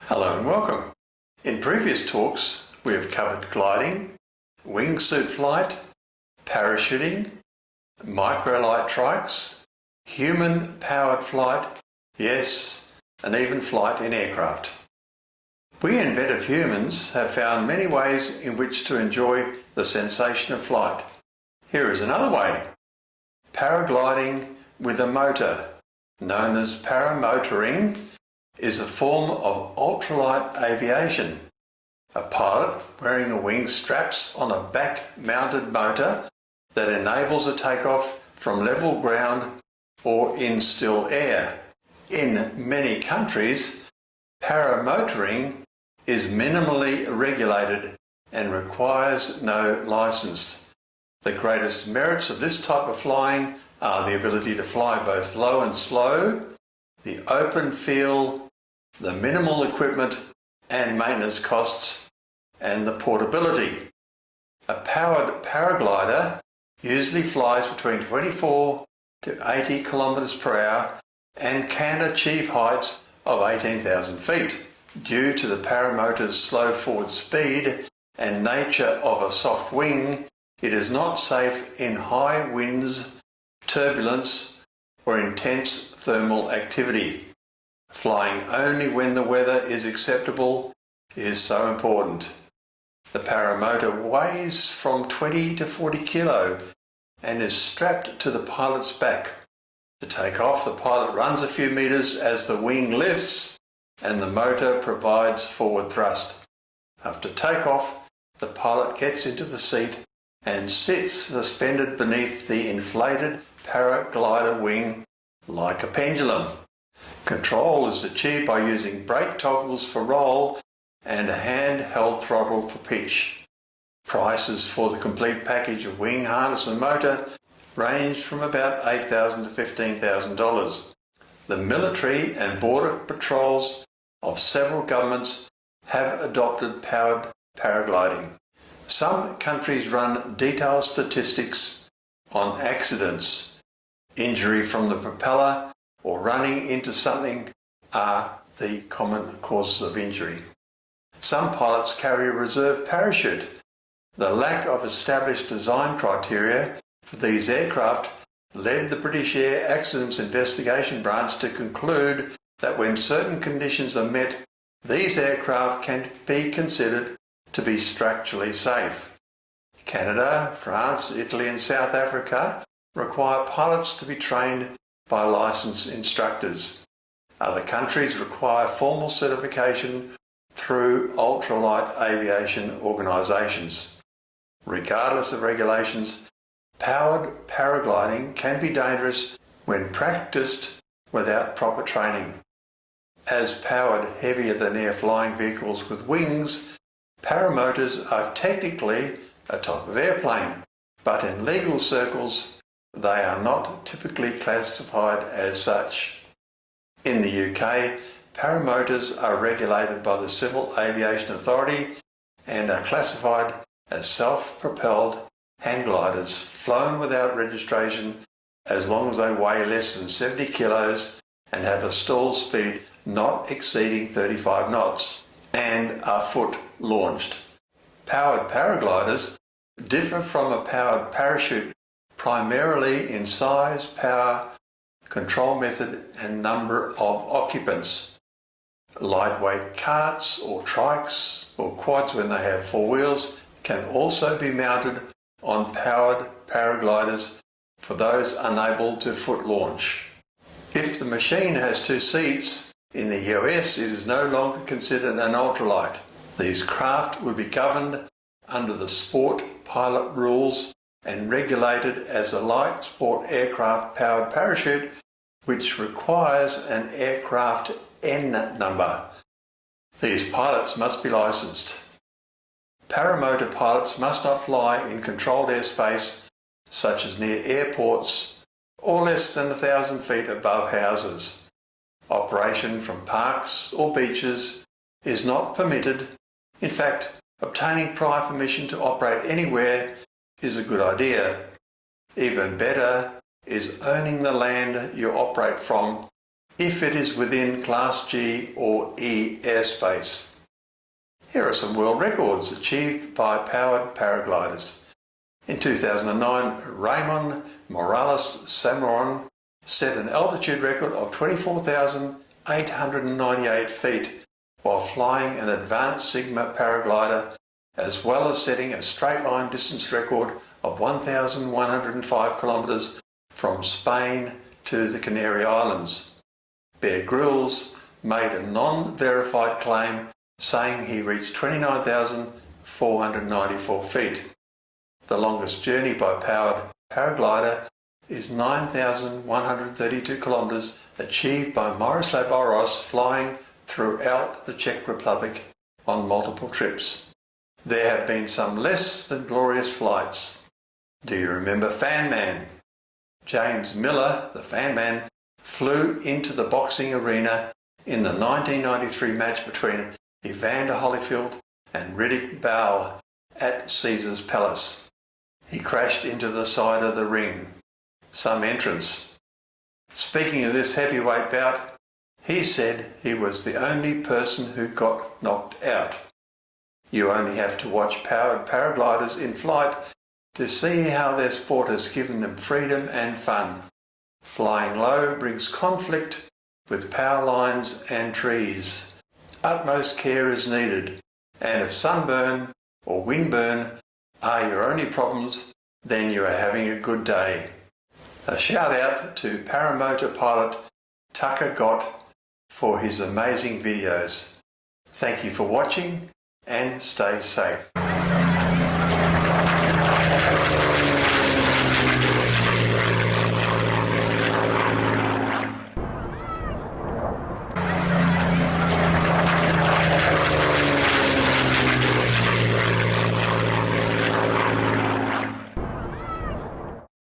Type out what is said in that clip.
Hello and welcome. In previous talks, we have covered gliding, wingsuit flight, parachuting, microlight trikes, human-powered flight, yes, and even flight in aircraft. We inventive humans have found many ways in which to enjoy the sensation of flight. Here is another way. Paragliding with a motor, known as paramotoring, is a form of ultralight aviation. A pilot wearing a wing straps on a back-mounted motor that enables a takeoff from level ground or in still air. In many countries, paramotoring is minimally regulated and requires no license. The greatest merits of this type of flying are the ability to fly both low and slow, the open field, the minimal equipment and maintenance costs, and the portability. A powered paraglider usually flies between 24 to 80 kilometers per hour and can achieve heights of 18,000 feet. Due to the paramotor's slow forward speed and nature of a soft wing, it is not safe in high winds, turbulence, or intense thermal activity. Flying only when the weather is acceptable is so important. The paramotor weighs from 20 to 40 kilo and is strapped to the pilot's back. To take off, the pilot runs a few meters as the wing lifts and the motor provides forward thrust. After takeoff, the pilot gets into the seat and sits suspended beneath the inflated paraglider wing like a pendulum. Control is achieved by using brake toggles for roll and a handheld throttle for pitch. Prices for the complete package of wing, harness and motor range from about $8,000 to $15,000. The military and border patrols of several governments have adopted powered paragliding. Some countries run detailed statistics on accidents. Injury from the propeller or running into something are the common causes of injury. Some pilots carry a reserve parachute. The lack of established design criteria for these aircraft led the British Air Accidents Investigation Branch to conclude that when certain conditions are met, these aircraft can be considered to be structurally safe. Canada, France, Italy and South Africa require pilots to be trained by licensed instructors. Other countries require formal certification through ultralight aviation organisations. Regardless of regulations, powered paragliding can be dangerous when practiced without proper training. As powered heavier than air flying vehicles with wings, paramotors are technically a type of airplane, but in legal circles they are not typically classified as such. In the UK, paramotors are regulated by the Civil Aviation Authority and are classified as self-propelled hang gliders flown without registration as long as they weigh less than 70 kilos and have a stall speed not exceeding 35 knots and are foot launched. Powered paragliders differ from a powered parachute primarily in size, power, control method and number of occupants. Lightweight carts or trikes or quads when they have four wheels can also be mounted on powered paragliders for those unable to foot launch. If the machine has two seats, in the US it is no longer considered an ultralight. These craft will be governed under the sport pilot rules and regulated as a light sport aircraft powered parachute, which requires an aircraft N number. These pilots must be licensed. Paramotor pilots must not fly in controlled airspace, such as near airports or less than 1,000 feet above houses. Operation from parks or beaches is not permitted. In fact, obtaining prior permission to operate anywhere is a good idea. Even better is owning the land you operate from if it is within Class G or E airspace. Here are some world records achieved by powered paragliders. In 2009, Ramon Morales Samaron set an altitude record of 24,898 feet while flying an advanced Sigma paraglider, as well as setting a straight line distance record of 1,105 kilometres from Spain to the Canary Islands. Bear Grylls made a non-verified claim saying he reached 29,494 feet. The longest journey by powered paraglider is 9,132 kilometres, achieved by Miroslav Oros flying throughout the Czech Republic on multiple trips. There have been some less than glorious flights. Do you remember Fan Man? James Miller, the Fan Man, flew into the boxing arena in the 1993 match between Evander Holyfield and Riddick Bowe at Caesar's Palace. He crashed into the side of the ring. Some entrance. Speaking of this heavyweight bout, he said he was the only person who got knocked out. You only have to watch powered paragliders in flight to see how their sport has given them freedom and fun. Flying low brings conflict with power lines and trees. Utmost care is needed, and if sunburn or windburn are your only problems, then you are having a good day. A shout out to paramotor pilot Tucker Gott for his amazing videos. Thank you for watching and stay safe.